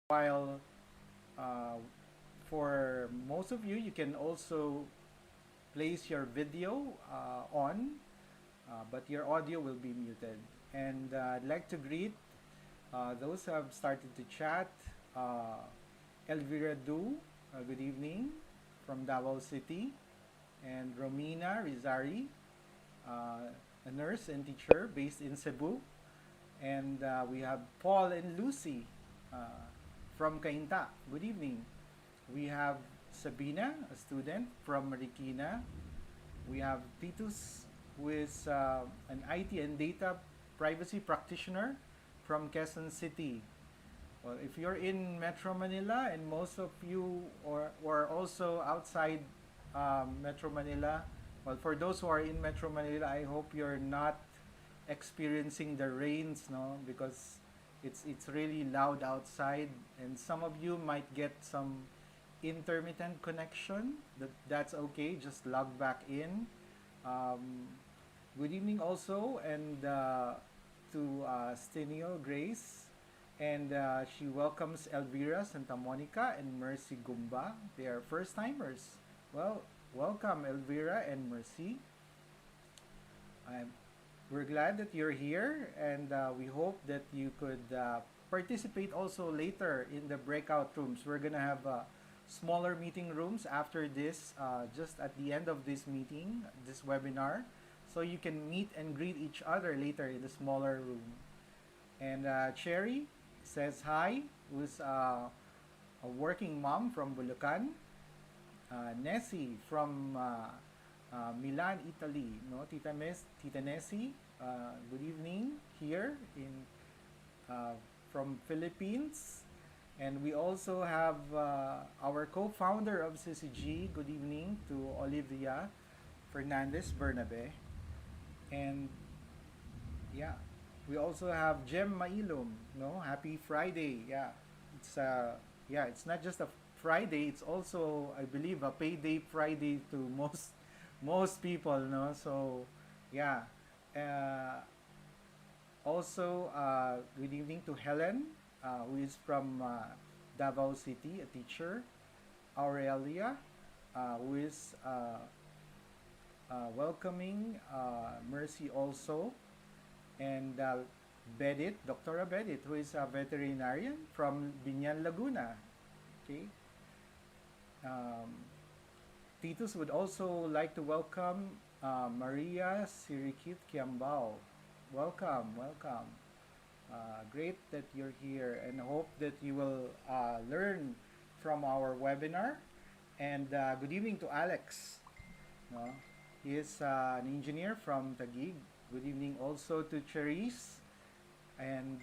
While uh, for most of you, you can also place your video on, but your audio will be muted. And I'd like to greet those who have started to chat. Uh, Elvira Du, good evening from Davao City. And Romina Rizari, a nurse and teacher based in Cebu. And we have Paul and Lucy from Cainta. Good evening. We have Sabina, a student from Marikina. We have Titus, who is an IT and data privacy practitioner from Quezon City. Well, if you're in Metro Manila and most of you or also outside Metro Manila, well, for those who are in Metro Manila, I hope you're not experiencing the rains, no, because it's really loud outside, and some of you might get some intermittent connection. That's okay. Just log back in. Um, Good evening also, and to Stenio Grace, and she welcomes Elvira Santa Monica and Mercy Gumba. They are first timers. Well, welcome Elvira and Mercy. I'm, we're glad that you're here, and we hope that you could participate also later in the breakout rooms. We're gonna have smaller meeting rooms after this, just at the end of this meeting, this webinar, so you can meet and greet each other later in the smaller room. And Cherry says hi, who's a working mom from Bulacan. Nessie from Milan, Italy. No, Tita Nessie, good evening here in from Philippines. And we also have our co-founder of CCG. Good evening to Olivia Fernandez Bernabe. And yeah, we also have Jem Mailum. No, happy Friday. It's it's not just a Friday. It's also, I believe, a payday Friday to most people. No, so yeah. Uh, Also, good evening to Helen, who is from Davao City, a teacher. Aurelia, who is welcoming Mercy also. And Bedit, Dr. Bedit, who is a veterinarian from Binyan, Laguna. Okay. Um, Titus would also like to welcome Maria Sirikit Kiambao. Welcome, welcome. Great that you're here, and hope that you will learn from our webinar. And good evening to Alex. No? He is an engineer from Taguig. Good evening also to Cherise. And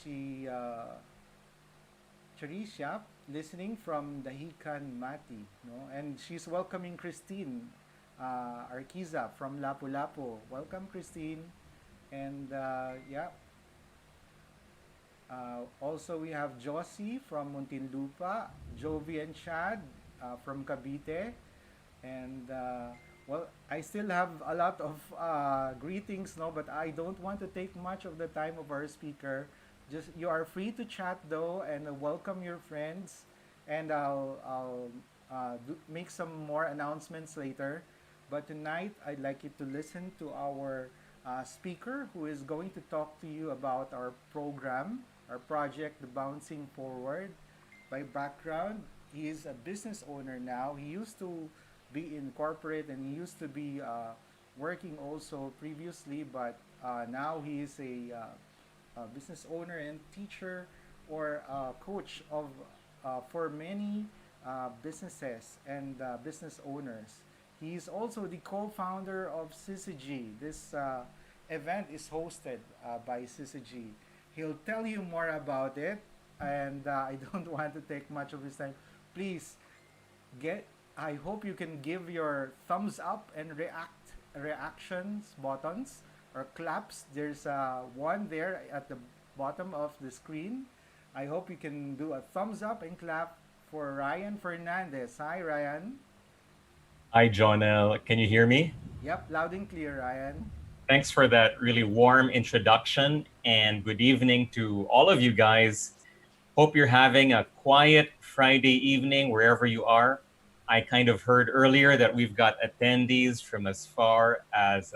she, Cherise, yeah, listening from Dahican Mati. No? And she's welcoming Christine Arquiza from Lapu-Lapu. Welcome, Christine. And also we have Josie from Muntinlupa, Jovi and Chad from Cavite, and well, I still have a lot of greetings, no, but I don't want to take much of the time of our speaker. Just you are free to chat though, and welcome your friends, and I'll make some more announcements later. But tonight, I'd like you to listen to our speaker who is going to talk to you about our program, our project, The Bouncing Forward. By background, he is a business owner now. He used to be in corporate and he used to be working also previously, but now he is a business owner and teacher or coach of for many businesses and business owners. He's also the co-founder of CCG. This event is hosted by CCG. He'll tell you more about it, and I don't want to take much of his time. Please get. I hope you can give your thumbs up and reactions buttons or claps. There's one there at the bottom of the screen. I hope you can do a thumbs up and clap for Ryan Fernandez. Hi, Ryan. Hi, Jonel. Can you hear me? Yep, loud and clear, Ryan. Thanks for that really warm introduction, and good evening to all of you guys. Hope you're having a quiet Friday evening wherever you are. I kind of heard earlier that we've got attendees from as far as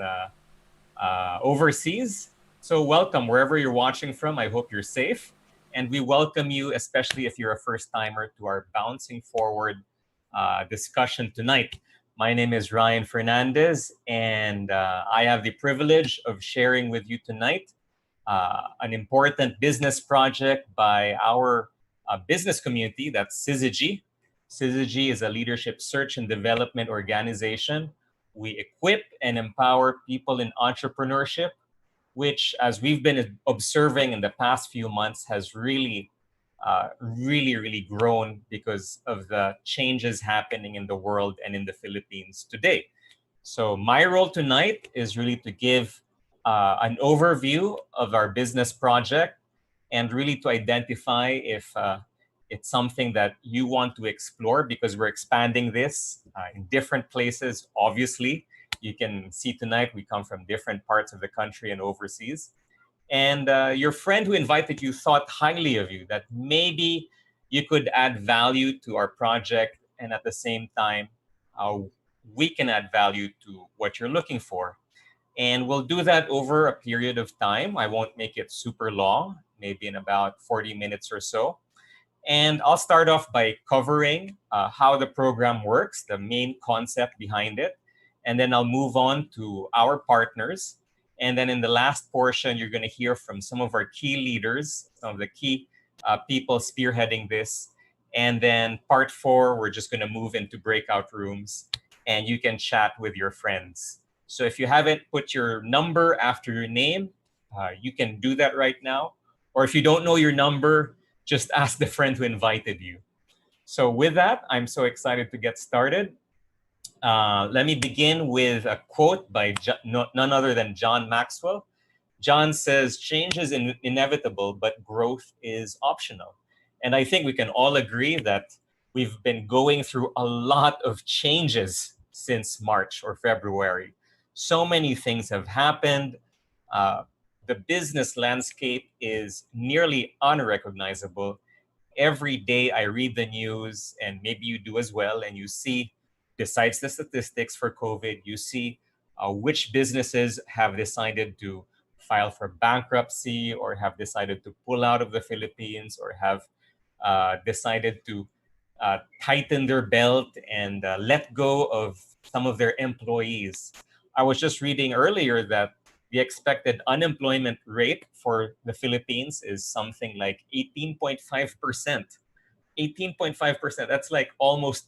overseas. So, welcome wherever you're watching from. I hope you're safe. And we welcome you, especially if you're a first timer, to our Bouncing Forward discussion tonight. My name is Ryan Fernandez, and I have the privilege of sharing with you tonight an important business project by our business community, that's Syzygy. Syzygy is a leadership search and development organization. We equip and empower people in entrepreneurship, which, as we've been observing in the past few months, has really grown because of the changes happening in the world and in the Philippines today. So my role tonight is really to give an overview of our business project and really to identify if it's something that you want to explore, because we're expanding this in different places. Obviously, you can see tonight we come from different parts of the country and overseas. And your friend who invited you thought highly of you, that maybe you could add value to our project, and at the same time, uh, we can add value to what you're looking for. And we'll do that over a period of time. I won't make it super long, maybe in about 40 minutes or so. And I'll start off by covering how the program works, the main concept behind it. And then I'll move on to our partners. And then in the last portion, you're going to hear from some of our key leaders, some of the key people spearheading this. And then part four, we're just going to move into breakout rooms and you can chat with your friends. So if you haven't put your number after your name, you can do that right now. Or if you don't know your number, just ask the friend who invited you. So with that, I'm so excited to get started. Let me begin with a quote by none other than John Maxwell. John says, change is inevitable, but growth is optional. And I think we can all agree that we've been going through a lot of changes since March or February. So many things have happened. Uh, the business landscape is nearly unrecognizable. Every day I read the news, and maybe you do as well, and you see, besides the statistics for COVID, you see which businesses have decided to file for bankruptcy or have decided to pull out of the Philippines or have decided to tighten their belt and let go of some of their employees. I was just reading earlier that the expected unemployment rate for the Philippines is something like 18.5%. 18.5%. That's like almost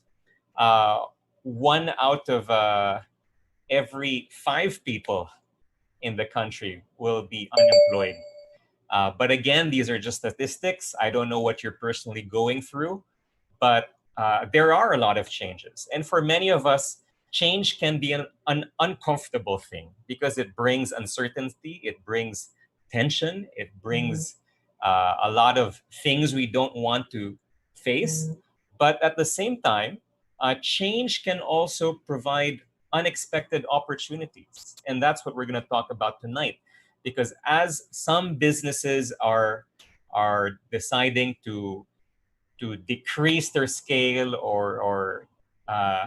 uh, one out of every five people in the country will be unemployed. But again, these are just statistics. I don't know what you're personally going through, but there are a lot of changes. And for many of us, change can be an uncomfortable thing because it brings uncertainty, it brings tension, it brings a lot of things we don't want to face. But at the same time, change can also provide unexpected opportunities. And that's what we're going to talk about tonight. Because as some businesses are deciding to decrease their scale or uh,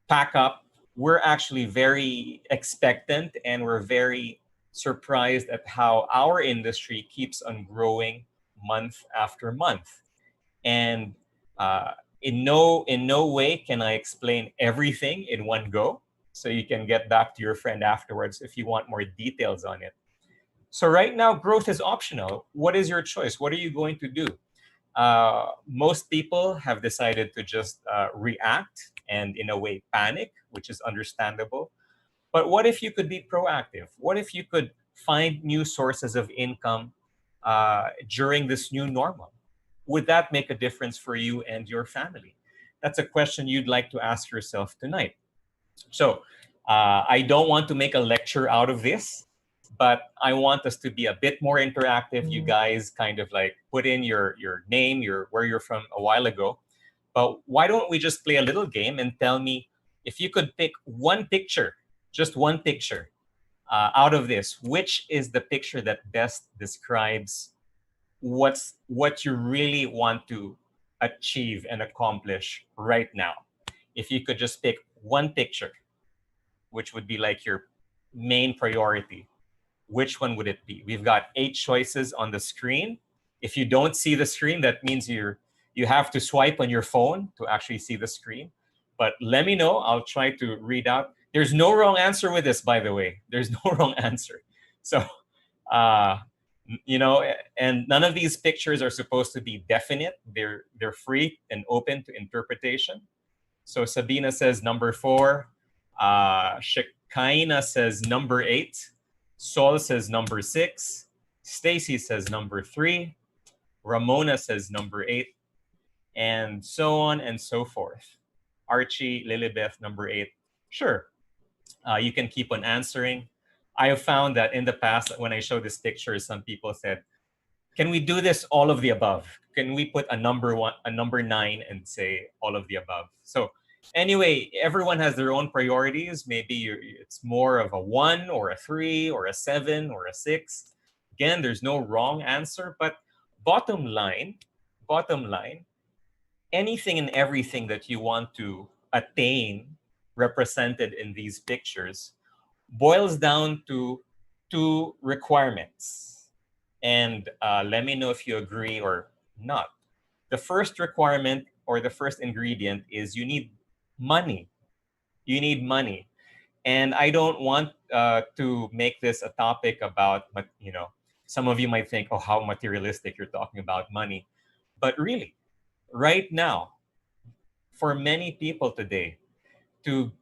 pack up, we're actually very expectant and we're very surprised at how our industry keeps on growing month after month. And uh, in no way can I explain everything in one go. So you can get back to your friend afterwards if you want more details on it. So right now, growth is optional. What is your choice? What are you going to do? Most people have decided to just react and, in a way, panic, which is understandable. But what if you could be proactive? What if you could find new sources of income during this new normal? Would that make a difference for you and your family? That's a question you'd like to ask yourself tonight. So I don't want to make a lecture out of this, but I want us to be a bit more interactive. You guys kind of like put in your name, your where you're from a while ago. But why don't we just play a little game and tell me if you could pick one picture, just one picture out of this, which is the picture that best describes what you really want to achieve and accomplish right now? If you could just pick one picture, which would be like your main priority, which one would it be? We've got 8 choices on the screen. If you don't see the screen, that means you have to swipe on your phone to actually see the screen. But let me know. I'll try to read out. There's no wrong answer with this, by the way. There's no wrong answer. So, uh, and none of these pictures are supposed to be definite. They're free and open to interpretation. So Sabina says number 4. Shekaina says number 8. Sol says number 6. Stacy says number 3. Ramona says number 8. And so on and so forth. Archie, Lilibeth, number 8. Sure, you can keep on answering. I have found that in the past, when I show this picture, some people said, can we do this all of the above? Can we put a number 9 and say all of the above? So anyway, everyone has their own priorities. Maybe it's more of a 1 or a 3 or a 7 or a 6. Again, there's no wrong answer, but bottom line, anything and everything that you want to attain represented in these pictures boils down to 2 requirements. And let me know if you agree or not. The first requirement or the first ingredient is you need money. You need money. And I don't want to make this a topic about, some of you might think, oh, how materialistic you're talking about money. But really, right now, for many people today, to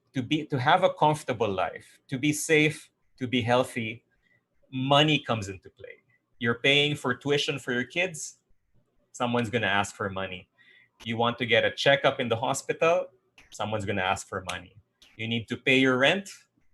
have a comfortable life, to be safe, to be healthy, money comes into play. You're paying for tuition for your kids, someone's going to ask for money. You want to get a checkup in the hospital, someone's going to ask for money. You need to pay your rent,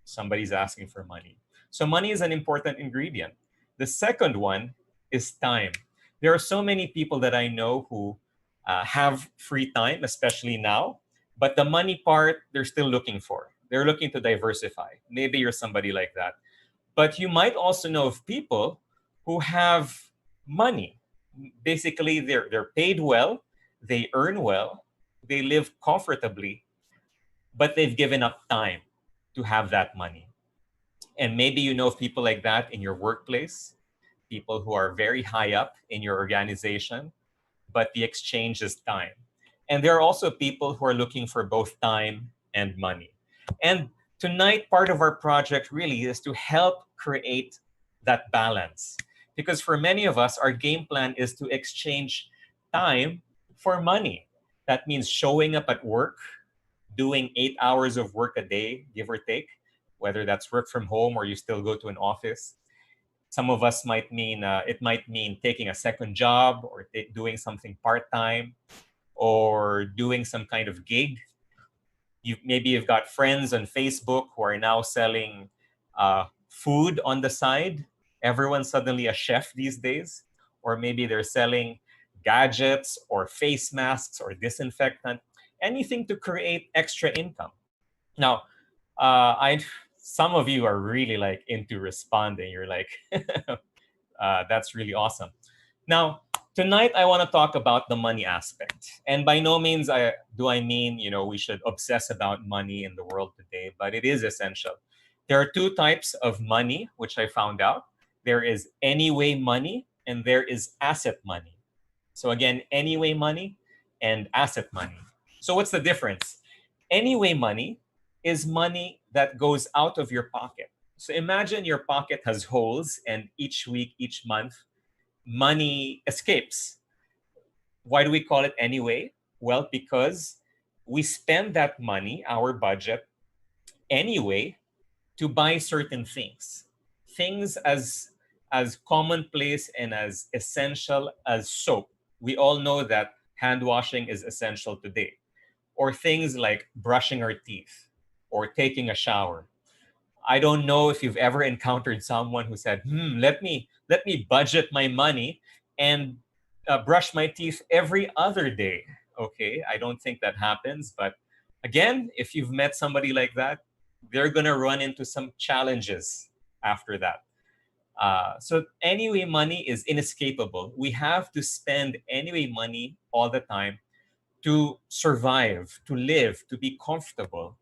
somebody's asking for money. So money is an important ingredient. The second one is time. There are so many people that I know who have free time, especially now, but the money part, they're still looking for. They're looking to diversify. Maybe you're somebody like that. But you might also know of people who have money. Basically, they're paid well, they earn well, they live comfortably, but they've given up time to have that money. And maybe you know of people like that in your workplace, people who are very high up in your organization, but the exchange is time. And there are also people who are looking for both time and money. And tonight, part of our project really is to help create that balance. Because for many of us, our game plan is to exchange time for money. That means showing up at work, doing 8 hours of work a day, give or take, whether that's work from home or you still go to an office. Some of us might mean, it might mean taking a second job or doing something part-time or doing some kind of gig. Maybe you've got friends on Facebook who are now selling food on the side. Everyone's suddenly a chef these days. Or maybe they're selling gadgets or face masks or disinfectant, anything to create extra income. Now, some of you are really into responding. You're like, that's really awesome. Now, Tonight, I want to talk about the money aspect. And by no means do I mean, we should obsess about money in the world today, but it is essential. There are two types of money, which I found out. There is anyway money and there is asset money. So again, anyway money and asset money. So what's the difference? Anyway money is money that goes out of your pocket. So imagine your pocket has holes and each week, each month, money escapes. Why do we call it anyway? Well, because we spend that money, our budget, anyway, to buy certain things. Things as commonplace and as essential as soap. We all know that hand washing is essential today. Or things like brushing our teeth or taking a shower. I don't know if you've ever encountered someone who said, let me budget my money and brush my teeth every other day." Okay, I don't think that happens. But again, if you've met somebody like that, they're going to run into some challenges after that. So anyway, money is inescapable. We have to spend anyway money all the time to survive, to live, to be comfortable.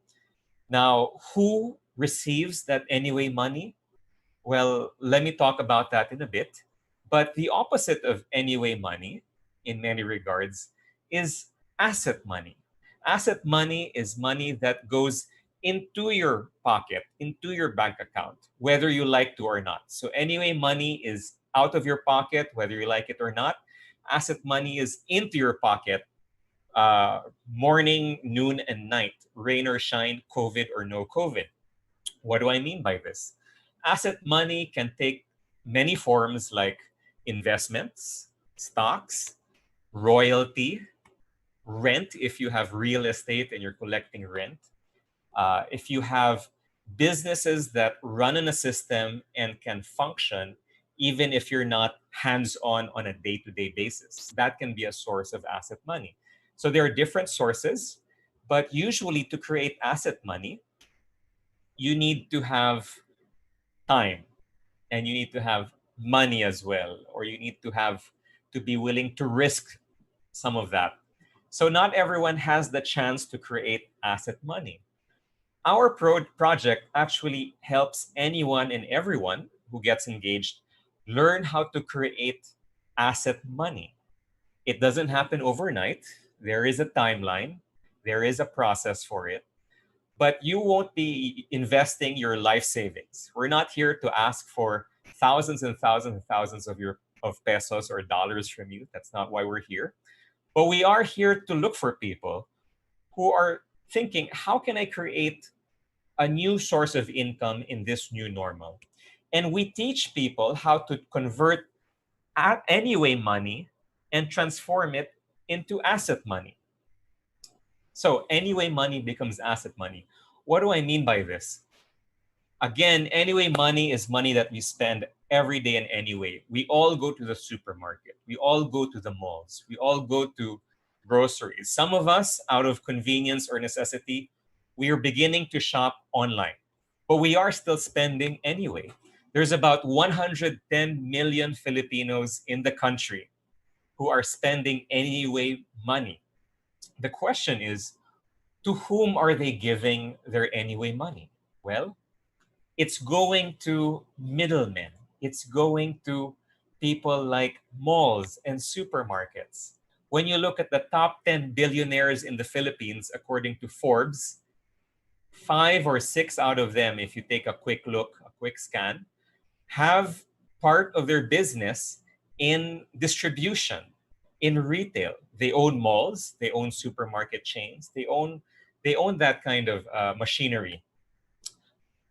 Now, who receives that anyway money? Well, let me talk about that in a bit. But the opposite of anyway money, in many regards, is asset money. Asset money is money that goes into your pocket, into your bank account, whether you like to or not. So, anyway, money is out of your pocket, whether you like it or not. Asset money is into your pocket, morning, noon, and night, rain or shine, COVID or no COVID. What do I mean by this? Asset money can take many forms like investments, stocks, royalty, rent if you have real estate and you're collecting rent. If you have businesses that run in a system and can function even if you're not hands-on on a day-to-day basis, that can be a source of asset money. So there are different sources, but usually to create asset money, you need to have time and you need to have money as well, or you need to be willing to risk some of that. So not everyone has the chance to create asset money. Our project actually helps anyone and everyone who gets engaged learn how to create asset money. It doesn't happen overnight. There is a timeline, there is a process for it, but you won't be investing your life savings. We're not here to ask for thousands and thousands and thousands of pesos or dollars from you. That's not why we're here. But we are here to look for people who are thinking, how can I create a new source of income in this new normal? And we teach people how to convert anyway money and transform it into asset money. So anyway money becomes asset money. What do I mean by this? Again, anyway money is money that we spend every day in any way. We all go to the supermarket. We all go to the malls. We all go to groceries. Some of us, out of convenience or necessity, we are beginning to shop online. But we are still spending anyway. There's about 110 million Filipinos in the country who are spending anyway money. The question is, to whom are they giving their anyway money? Well, it's going to middlemen. It's going to people like malls and supermarkets. When you look at the top 10 billionaires in the Philippines, according to Forbes, 5 or 6 out of them, if you take a quick look, a quick scan, have part of their business in distribution, in retail. They own malls, they own supermarket chains, they own that kind of machinery.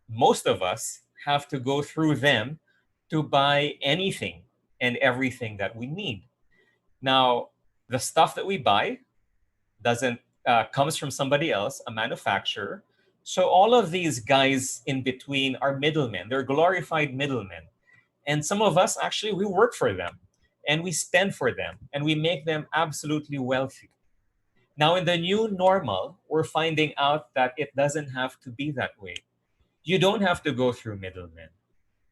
Most of us have to go through them to buy anything and everything that we need. Now, the stuff that we buy doesn't comes from somebody else, a manufacturer. So all of these guys in between are middlemen. They're glorified middlemen. And some of us actually we work for them and we spend for them and we make them absolutely wealthy. Now in the new normal, we're finding out that it doesn't have to be that way. You don't have to go through middlemen.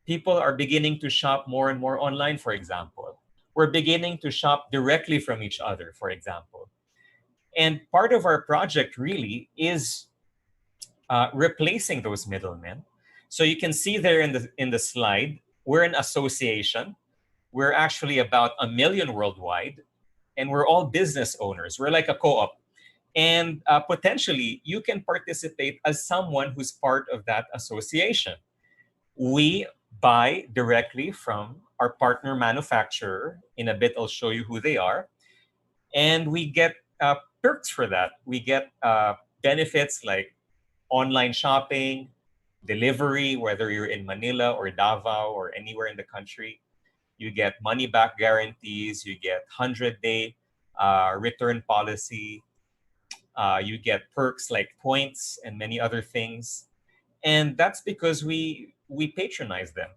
People are beginning to shop more and more online, for example. we're beginning to shop directly from each other, for example. And part of our project really is replacing those middlemen. So you can see there in the slide, we're an association. We're actually about 1 million worldwide, and we're all business owners. We're like a co-op. And potentially, you can participate as someone who's part of that association. We buy directly from our partner manufacturer. In a bit, I'll show you who they are. And we get perks for that. We get benefits like online shopping, delivery, whether you're in Manila or Davao or anywhere in the country. You get money back guarantees, you get 100-day return policy, you get perks like points and many other things. And that's because we patronize them.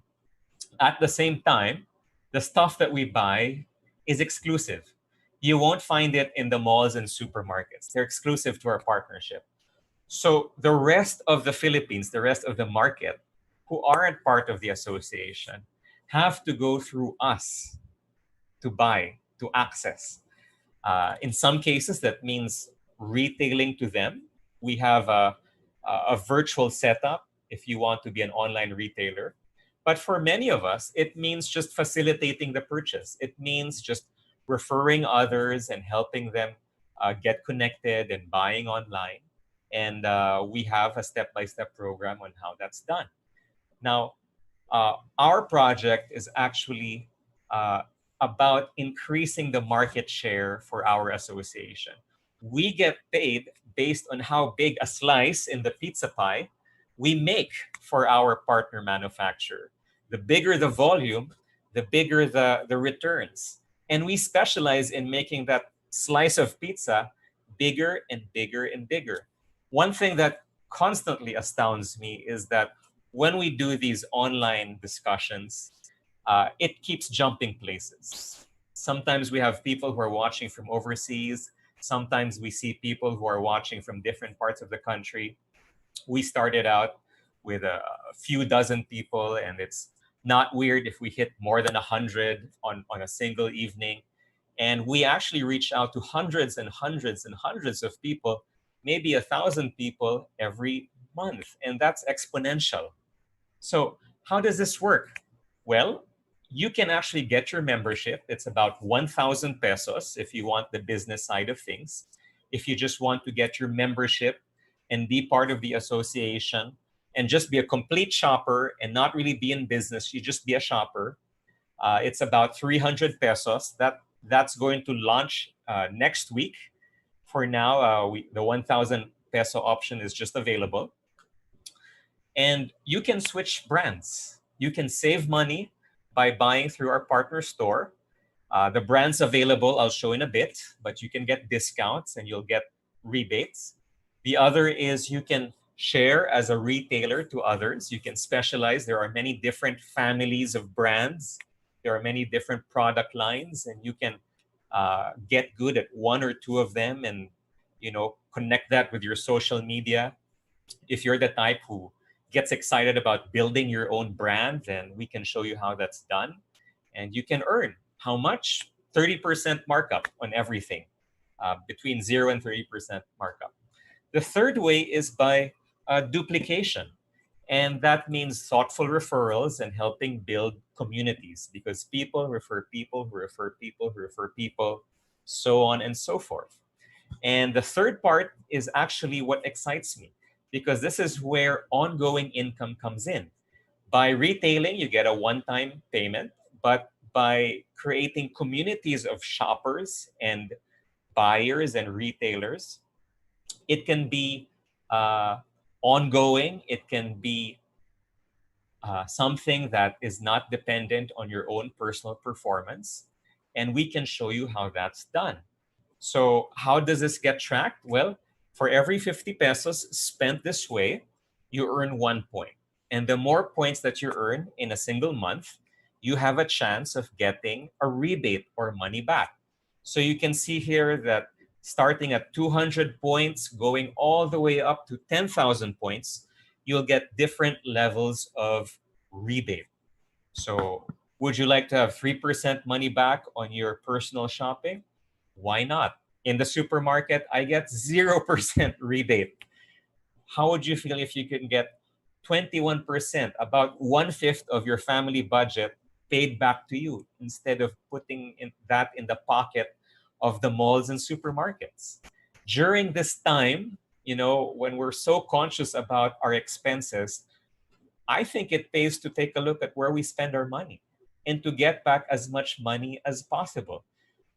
At the same time, the stuff that we buy is exclusive. You won't find it in the malls and supermarkets. They're exclusive to our partnership. So the rest of the Philippines, the rest of the market, who aren't part of the association, have to go through us to buy, to access. In some cases, that means retailing to them. We have a virtual setup if you want to be an online retailer. But for many of us, it means just facilitating the purchase. It means just referring others and helping them get connected and buying online. And we have a step-by-step program on how that's done. Now, our project is actually about increasing the market share for our association. We get paid based on how big a slice in the pizza pie we make for our partner manufacturer. The bigger the volume, the bigger the returns. And we specialize in making that slice of pizza bigger and bigger and bigger. One thing that constantly astounds me is that when we do these online discussions, it keeps jumping places. Sometimes we have people who are watching from overseas. Sometimes we see people who are watching from different parts of the country. We started out with a few dozen people, and it's not weird if we hit more than 100 on a single evening. And we actually reach out to hundreds and hundreds and hundreds of people, maybe 1,000 people every month. And that's exponential. So how does this work? Well, you can actually get your membership. It's about 1,000 pesos if you want the business side of things. If you just want to get your membership and be part of the association and just be a complete shopper and not really be in business, you just be a shopper, it's about 300 pesos. That's going to launch next week. For now, the 1,000 peso option is just available. And you can switch brands. You can save money by buying through our partner store. The brands available, I'll show in a bit, but you can get discounts and you'll get rebates. The other is you can share as a retailer to others. You can specialize. There are many different families of brands. There are many different product lines, and you can get good at one or two of them and connect that with your social media. If you're the type who gets excited about building your own brand, then we can show you how that's done. And you can earn how much? 30% markup on everything, between 0 and 30% markup. The third way is by duplication. And that means thoughtful referrals and helping build communities, because people refer people who refer people who refer people, so on and so forth. And the third part is actually what excites me, because this is where ongoing income comes in. By retailing, you get a one-time payment, but by creating communities of shoppers and buyers and retailers, it can be ongoing. It can be something that is not dependent on your own personal performance. And we can show you how that's done. So how does this get tracked? Well, for every 50 pesos spent this way, you earn 1 point. And the more points that you earn in a single month, you have a chance of getting a rebate or money back. So you can see here that starting at 200 points, going all the way up to 10,000 points, you'll get different levels of rebate. So Would you like to have 3% money back on your personal shopping? Why not? In the supermarket, I get 0% rebate. How would you feel if you could get 21%, about one-fifth of your family budget, paid back to you instead of putting that in the pocket of the malls and supermarkets? During this time, when we're so conscious about our expenses, I think it pays to take a look at where we spend our money and to get back as much money as possible.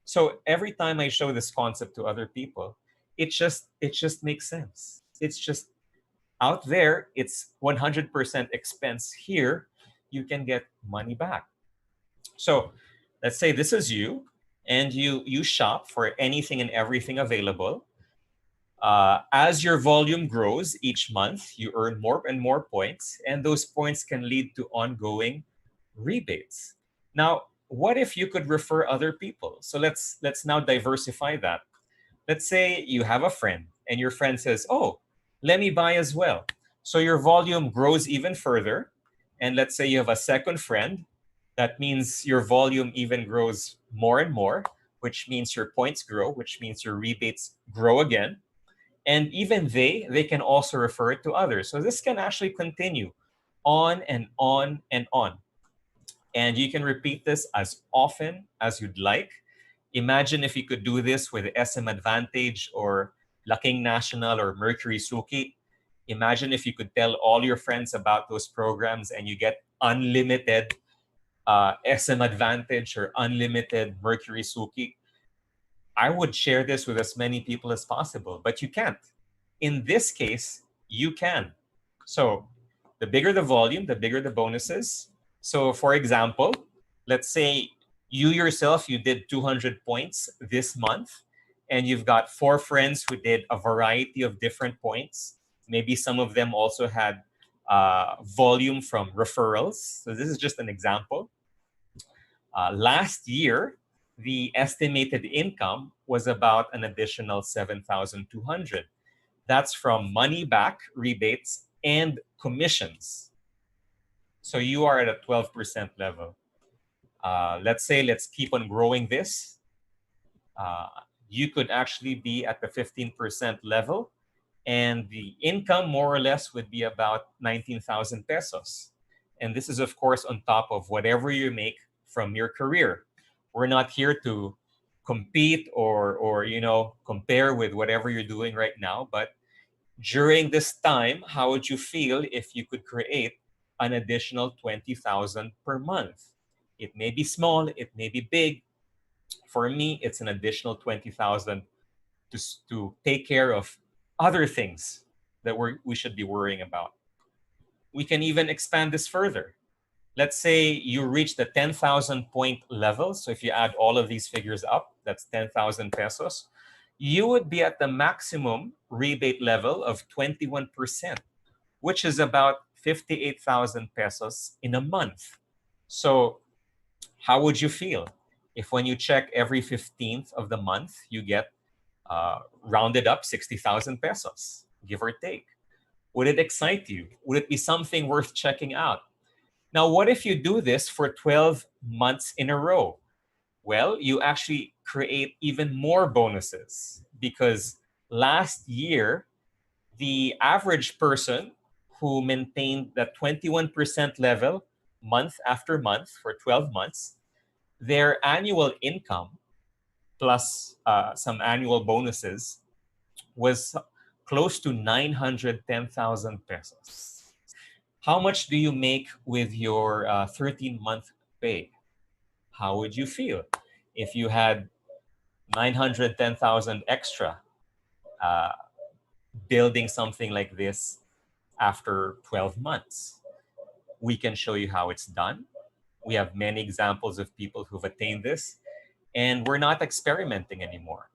So every time I show this concept to other people, it just makes sense. It's just out there, it's 100% expense. Here, you can get money back. So let's say this is you, and you shop for anything and everything available. As your volume grows each month, you earn more and more points, and those points can lead to ongoing rebates. Now, what if you could refer other people? So let's now diversify that. Let's say you have a friend, and your friend says, "Oh, let me buy as well." So your volume grows even further, and let's say you have a second friend. That means your volume even grows more and more, which means your points grow, which means your rebates grow again, and even they can also refer it to others. So this can actually continue on and on and on, and you can repeat this as often as you'd like. Imagine if you could do this with SM Advantage or Laking National or Mercury Suki. Imagine if you could tell all your friends about those programs and you get unlimited SM Advantage or unlimited Mercury Suki. I would share this with as many people as possible, but you can't. In this case, you can. So the bigger the volume, the bigger the bonuses. So for example, let's say you yourself, you did 200 points this month, and you've got 4 friends who did a variety of different points. Maybe some of them also had volume from referrals. So this is just an example. Last year, the estimated income was about an additional 7,200. That's from money back, rebates, and commissions. So you are at a 12% level. Let's keep on growing this. You could actually be at the 15% level, and the income more or less would be about 19,000 pesos. And this is, of course, on top of whatever you make from your career. We're not here to compete or compare with whatever you're doing right now, but during this time, how would you feel if you could create an additional 20,000 per month? It may be small, it may be big. For me, it's an additional 20,000 to take care of other things that we should be worrying about. We can even expand this further. Let's say you reach the 10,000 point level. So if you add all of these figures up, that's 10,000 pesos. You would be at the maximum rebate level of 21%, which is about 58,000 pesos in a month. So how would you feel if when you check every 15th of the month, you get rounded up 60,000 pesos, give or take? Would it excite you? Would it be something worth checking out? Now, what if you do this for 12 months in a row? Well, you actually create even more bonuses, because last year, the average person who maintained that 21% level month after month for 12 months, their annual income plus some annual bonuses was close to 910,000 pesos. How much do you make with your 13-month pay? How would you feel if you had 910,000 extra uh, building something like this after 12 months? We can show you how it's done. We have many examples of people who've attained this, and we're not experimenting anymore.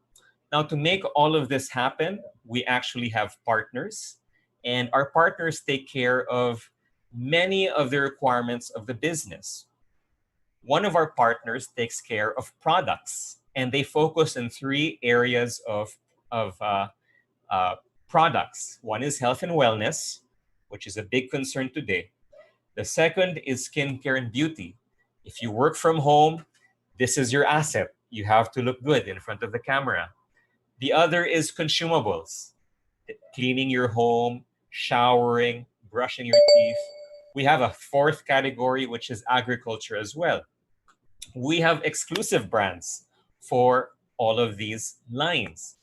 Now, to make all of this happen, we actually have partners, and our partners take care of many of the requirements of the business. One of our partners takes care of products, and they focus in 3 areas of products. One is health and wellness, which is a big concern today. The second is skincare and beauty. If you work from home, this is your asset. You have to look good in front of the camera. The other is consumables, cleaning your home, showering, brushing your teeth. We have a fourth category, which is agriculture as well. We have exclusive brands for all of these lines.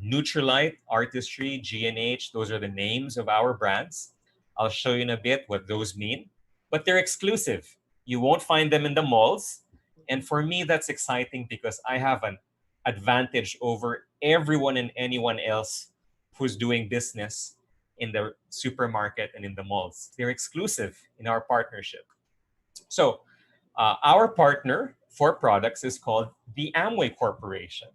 Nutrilite, Artistry, G&H, those are the names of our brands. I'll show you in a bit what those mean, but they're exclusive. You won't find them in the malls. And for me, that's exciting because I have an advantage over everyone and anyone else who's doing business in the supermarket and in the malls. They're exclusive in our partnership. So our partner for products is called the Amway Corporation.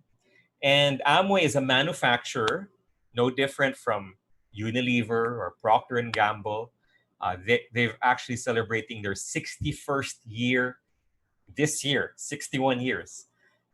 And Amway is a manufacturer, no different from Unilever or Procter and Gamble. They're actually celebrating their 61st year this year, 61 years.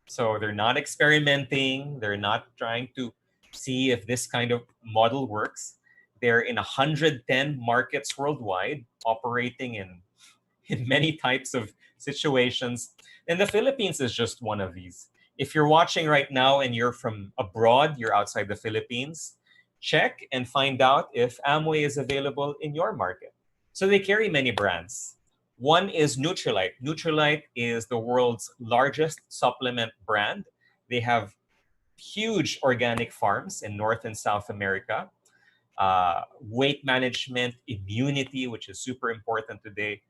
So they're not experimenting. They're not trying to see if this kind of model works. They're in 110 markets worldwide, operating in many types of situations. And the Philippines is just one of these. If you're watching right now and you're from abroad, you're outside the Philippines, check and find out if Amway is available in your market. So they carry many brands. One is Nutrilite. Nutrilite is the world's largest supplement brand. They have huge organic farms in North and South America. Weight management, immunity, which is super important today.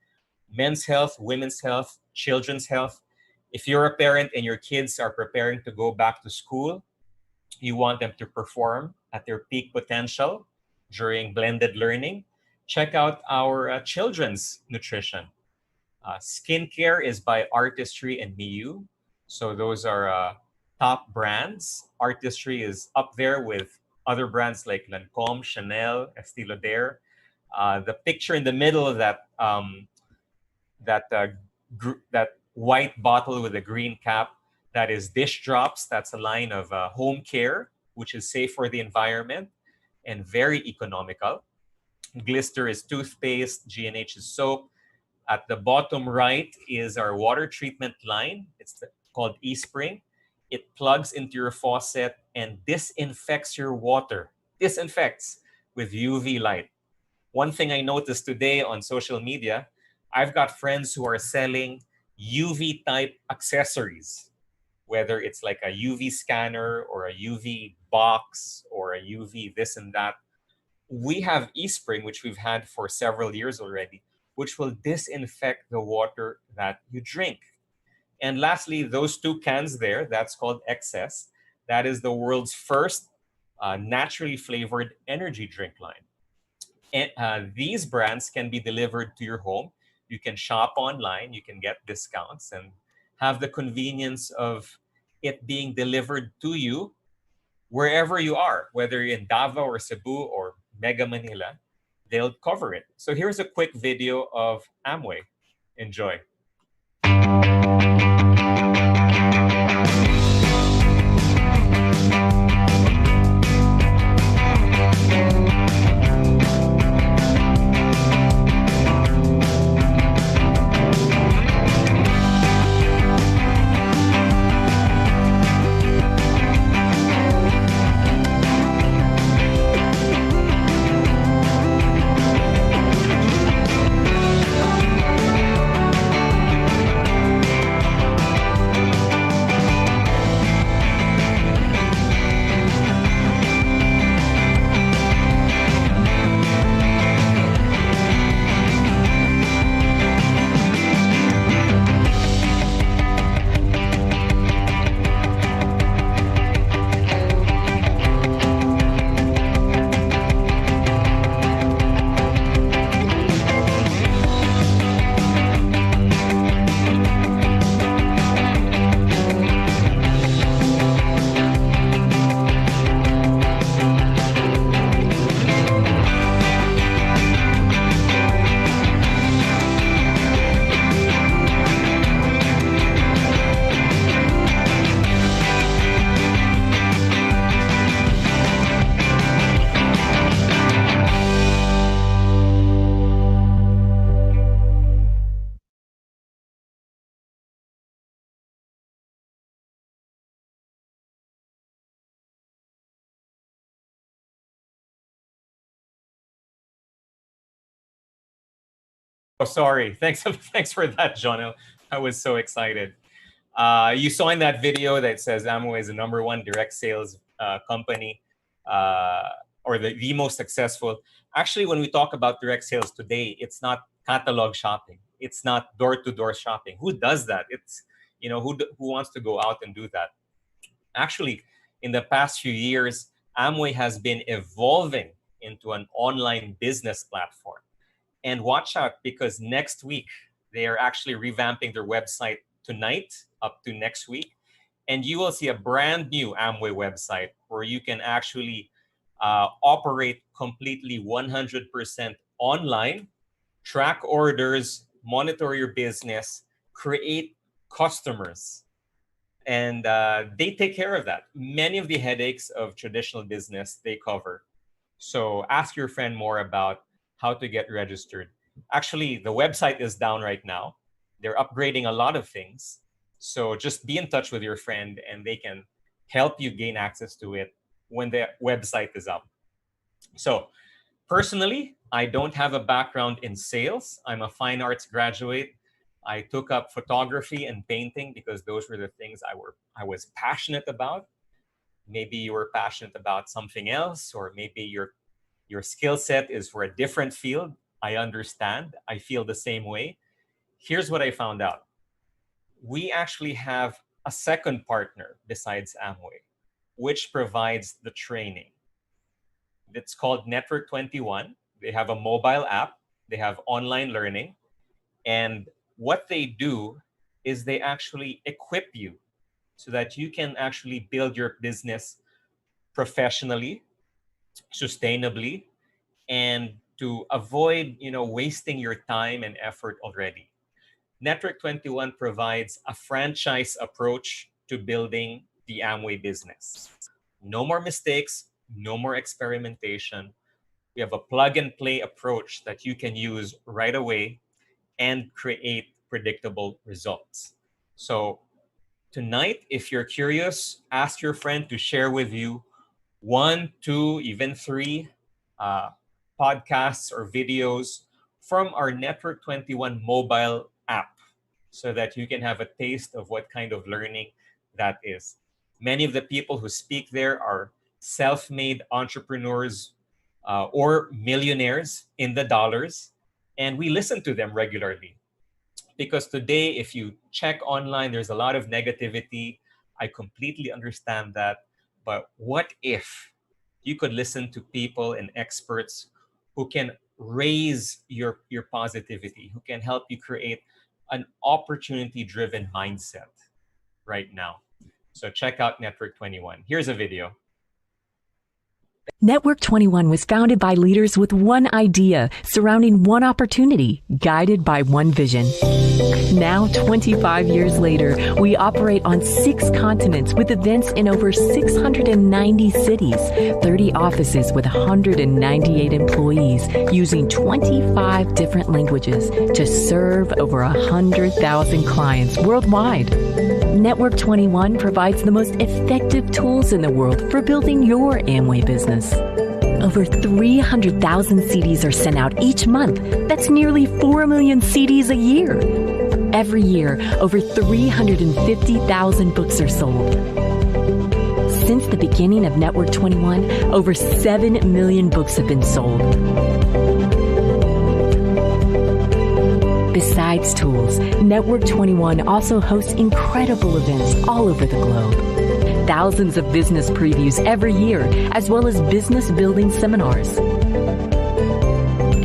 Men's health, women's health, children's health. If you're a parent and your kids are preparing to go back to school, you want them to perform at their peak potential during blended learning, check out our children's nutrition. Skincare is by Artistry and Miu. So those are top brands. Artistry is up there with other brands like Lancome, Chanel, Estée Lauder. The picture in the middle of that that white bottle with a green cap, that is Dish Drops. That's a line of home care, which is safe for the environment and very economical. Glister is toothpaste. G&H is soap. At the bottom right is our water treatment line. It's called eSpring. It plugs into your faucet and disinfects your water. Disinfects with UV light. One thing I noticed today on social media, I've got friends who are selling UV type accessories, whether it's like a UV scanner or a UV box or a UV this and that. We have eSpring, which we've had for several years already, which will disinfect the water that you drink. And lastly, those two cans there, that's called XS. That is the world's first naturally flavored energy drink line. And these brands can be delivered to your home. You can shop online, you can get discounts and have the convenience of it being delivered to you wherever you are, whether you're in Davao or Cebu or Mega Manila, they'll cover it. So here's a quick video of Amway. Enjoy. Oh, sorry. Thanks, thanks for that, John. I was so excited. You saw in that video that says Amway is the #1 direct sales company, or the most successful. Actually, when we talk about direct sales today, it's not catalog shopping. It's not door-to-door shopping. Who does that? It's, who wants to go out and do that? Actually, in the past few years, Amway has been evolving into an online business platform. And watch out, because next week, they are actually revamping their website tonight up to next week. And you will see a brand new Amway website where you can actually operate completely 100% online, track orders, monitor your business, create customers. And they take care of that. Many of the headaches of traditional business, they cover. So ask your friend more about how to get registered. Actually, the website is down right now. They're upgrading a lot of things. So just be in touch with your friend and they can help you gain access to it when the website is up. So personally, I don't have a background in sales. I'm a fine arts graduate. I took up photography and painting because those were the things I was passionate about. Maybe you were passionate about something else, or maybe your skill set is for a different field. I understand. I feel the same way. Here's what I found out. We actually have a second partner besides Amway, which provides the training. It's called Network 21. They have a mobile app. They have online learning. And what they do is they actually equip you so that you can actually build your business professionally, sustainably, and to avoid, wasting your time and effort already. Network 21 provides a franchise approach to building the Amway business. No more mistakes, no more experimentation. We have a plug and play approach that you can use right away and create predictable results. So tonight, if you're curious, ask your friend to share with you 1, 2, even 3 podcasts or videos from our Network 21 mobile app so that you can have a taste of what kind of learning that is. Many of the people who speak there are self-made entrepreneurs or millionaires in the dollars, and we listen to them regularly. Because today, if you check online, there's a lot of negativity. I completely understand that. But what if you could listen to people and experts who can raise your positivity, who can help you create an opportunity-driven mindset right now? So check out Network 21. Here's a video. Network 21 was founded by leaders with one idea, surrounding one opportunity, guided by one vision. Now, 25 years later, we operate on 6 continents with events in over 690 cities, 30 offices with 198 employees, using 25 different languages to serve over 100,000 clients worldwide. Network 21 provides the most effective tools in the world for building your Amway business. Over 300,000 CDs are sent out each month. That's nearly 4 million CDs a year. Every year, over 350,000 books are sold. Since the beginning of Network 21, over 7 million books have been sold. Besides tools, Network 21 also hosts incredible events all over the globe. Thousands of business previews every year, as well as business building seminars.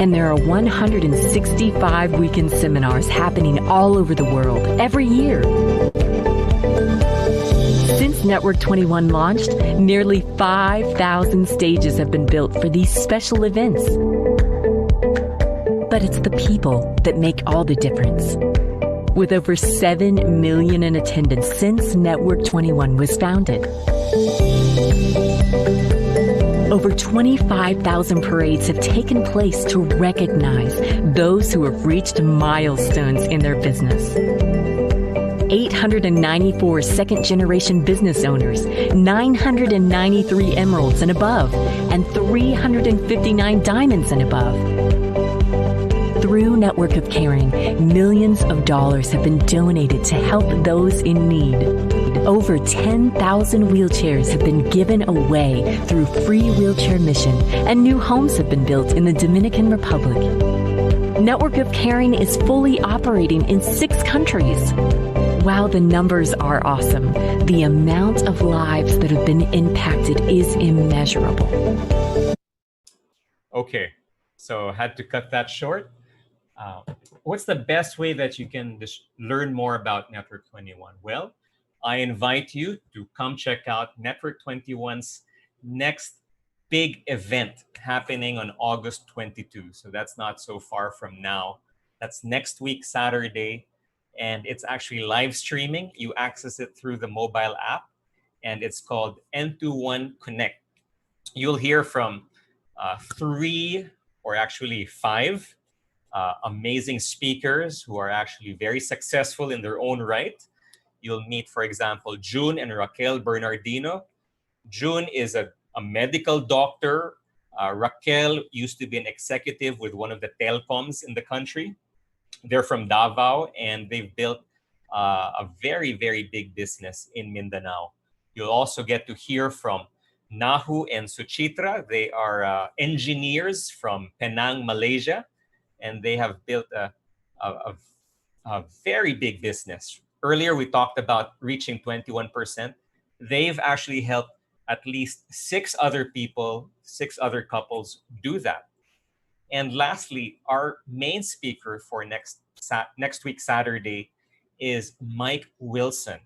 And there are 165 weekend seminars happening all over the world every year. Since Network 21 launched, nearly 5,000 stages have been built for these special events. But it's the people that make all the difference. With over 7 million in attendance since Network 21 was founded. Over 25,000 parades have taken place to recognize those who have reached milestones in their business. 894 second-generation business owners, 993 emeralds and above, and 359 diamonds and above. Through Network of Caring, millions of dollars have been donated to help those in need. Over 10,000 wheelchairs have been given away through Free Wheelchair Mission, and new homes have been built in the Dominican Republic. Network of Caring is fully operating in 6 countries. While the numbers are awesome, the amount of lives that have been impacted is immeasurable. Okay, so had to cut that short. What's the best way that you can learn more about Network 21? Well, I invite you to come check out Network 21's next big event happening on August 22. So that's not so far from now. That's next week, Saturday. And it's actually live streaming. You access it through the mobile app, and it's called N21 Connect. You'll hear from 3 or actually 5 amazing speakers who are actually very successful in their own right. You'll meet, for example, June and Raquel Bernardino. June is a medical doctor. Raquel used to be an executive with one of the telecoms in the country. They're from Davao, and they've built a very, very big business in Mindanao. You'll also get to hear from Nahu and Suchitra. They are engineers from Penang, Malaysia, and they have built a very big business. Earlier, we talked about reaching 21%. They've actually helped at least 6 other people, 6 other couples do that. And lastly, our main speaker for next week, Saturday, is Mike Wilson,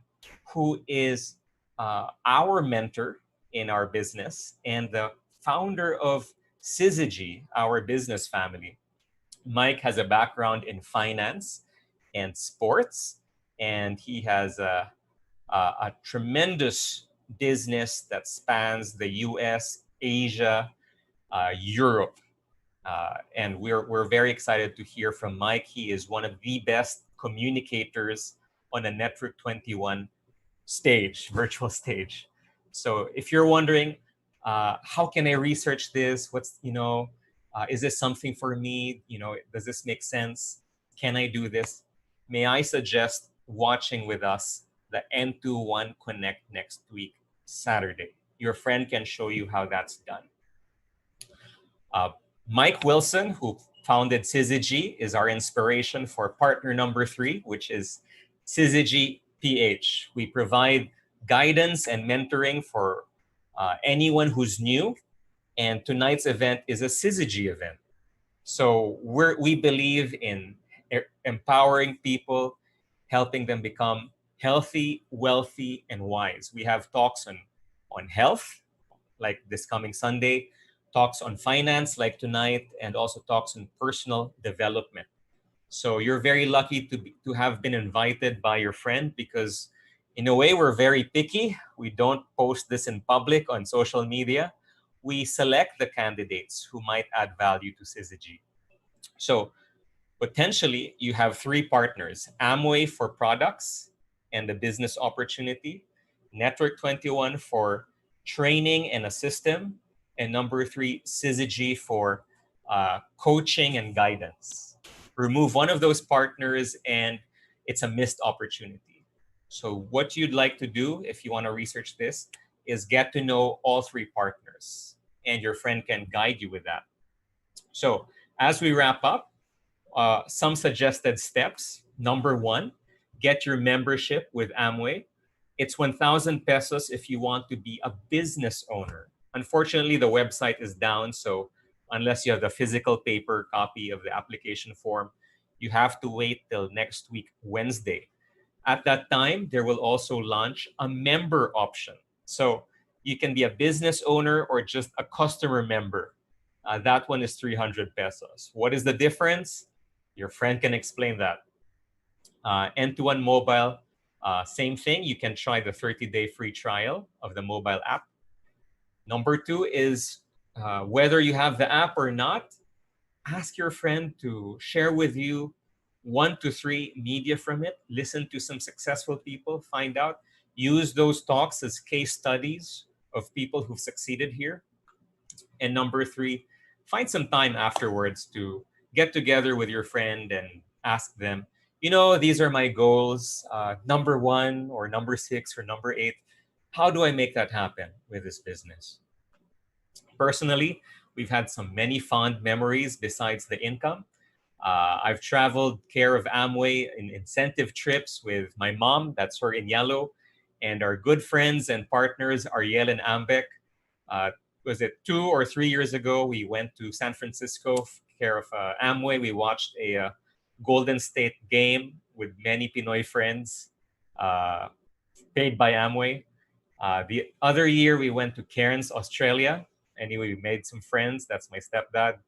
who is our mentor in our business and the founder of Syzygy, our business family. Mike has a background in finance and sports, and he has a tremendous business that spans the US, Asia, Europe. And we're very excited to hear from Mike. He is one of the best communicators on a Network 21 stage, virtual stage. So if you're wondering, how can I research this? Is this something for me? Does this make sense? Can I do this? May I suggest watching with us the N21 Connect next week, Saturday. Your friend can show you how that's done. Mike Wilson, who founded Syzygy, is our inspiration for partner number 3, which is Syzygy PH. We provide guidance and mentoring for anyone who's new, and tonight's event is a Syzygy event. So we believe in empowering people, helping them become healthy, wealthy, and wise. We have talks on health, like this coming Sunday, talks on finance like tonight, and also talks on personal development. So you're very lucky to have been invited by your friend, because in a way we're very picky. We don't post this in public on social media. We select the candidates who might add value to Syzygy. So potentially you have 3 partners: Amway for products and the business opportunity, Network 21 for training and a system, and number 3, Syzygy for coaching and guidance. Remove one of those partners and it's a missed opportunity. So what you'd like to do if you want to research this is get to know all 3 partners, and your friend can guide you with that. So as we wrap up, some suggested steps. Number 1, get your membership with Amway. It's 1,000 pesos if you want to be a business owner. Unfortunately, the website is down, so unless you have the physical paper copy of the application form, you have to wait till next week, Wednesday. At that time, there will also launch a member option. So you can be a business owner or just a customer member. That one is 300 pesos. What is the difference? Your friend can explain that. N21 Mobile, same thing. You can try the 30-day free trial of the mobile app. Number 2 is whether you have the app or not, ask your friend to share with you 1 to 3 media from it. Listen to some successful people, find out. Use those talks as case studies of people who've succeeded here. And number 3, find some time afterwards to get together with your friend and ask them, you know, these are my goals, number 1 or number 6 or number 8. How do I make that happen with this business? Personally, we've had many fond memories besides the income. I've traveled care of Amway in incentive trips with my mom, that's her in yellow, and our good friends and partners, Ariel and Ambek. Was it 2 or 3 years ago? We went to San Francisco, care of Amway. We watched a Golden State game with many Pinoy friends, paid by Amway. The other year, we went to Cairns, Australia. Anyway, we made some friends. That's my stepdad.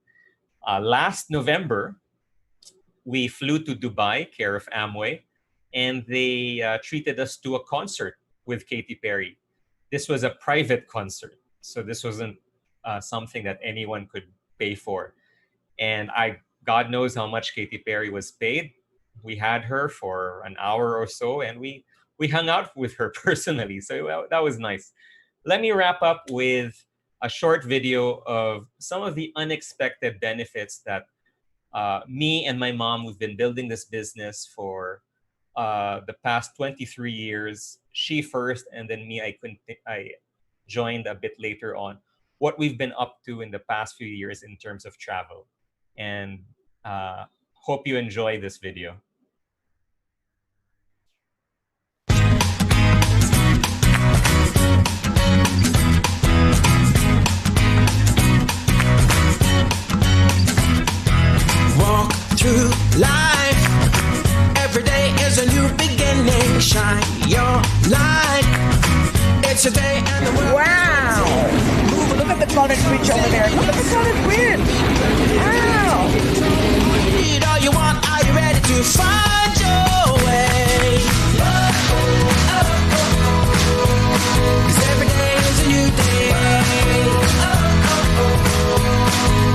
Last November, we flew to Dubai, care of Amway, and they treated us to a concert with Katy Perry. This was a private concert, so this wasn't something that anyone could pay for. And God knows how much Katy Perry was paid. We had her for an hour or so, and we hung out with her personally. So that was nice. Let me wrap up with a short video of some of the unexpected benefits that me and my mom, we've been building this business for the past 23 years. She first, and then me, I joined a bit later on. What we've been up to in the past few years in terms of travel. And hope you enjoy this video. Walk through life. Every day is a new beginning. Shine your light. It's a day and the world. Wow! Ooh, look at the College Bridge over there. Look at the College Bridge. Wow! Need all you want. Are you ready to find your way? 'Cause every day is a new day.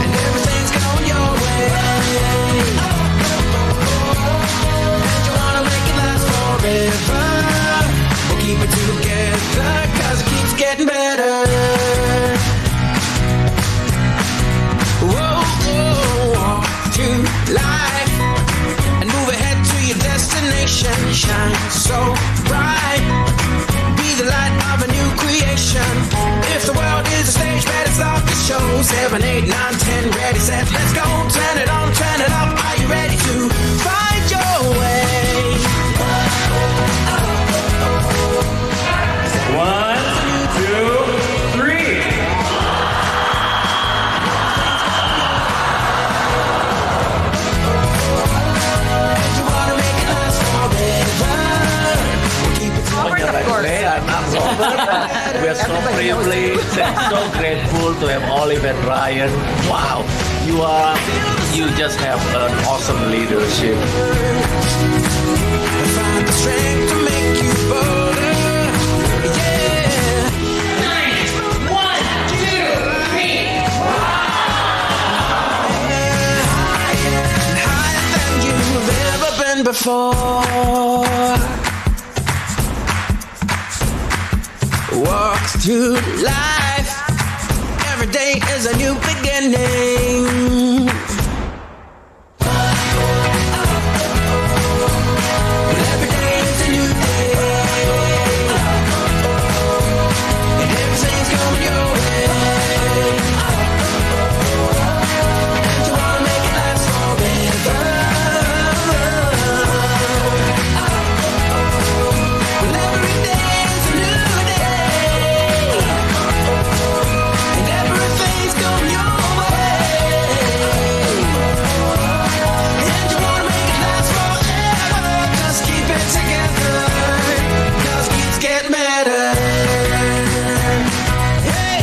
And everything's going your way. And you wanna make it last forever. We'll keep it together, 'cause it keeps getting better. Whoa, whoa, walk through life and move ahead to your destination. Shine so bright. Be the light of a new creation. If the world is a stage, better start the show. 7, 8, 9, 10, ready, set, let's go. Turn it on, turn it up. Are you ready to find your way? 1, 2, 3. And you wanna make it last forever. We'll keep it Robert, of course. I'm not Robert. We are so privileged and so grateful to have Olive and Ryan. Wow, you just have an awesome leadership. find the strength to make you bolder. Yeah. 1, 2, 3. Higher than you've ever been before. Walk through life. Every day is a new beginning. Every day is a new day. And everything's coming your way. And you wanna make it last forever. Well, every day is a new day. And everything's going your way. And you wanna make it last forever. Just keep it together, 'cause it keeps getting better. Hey!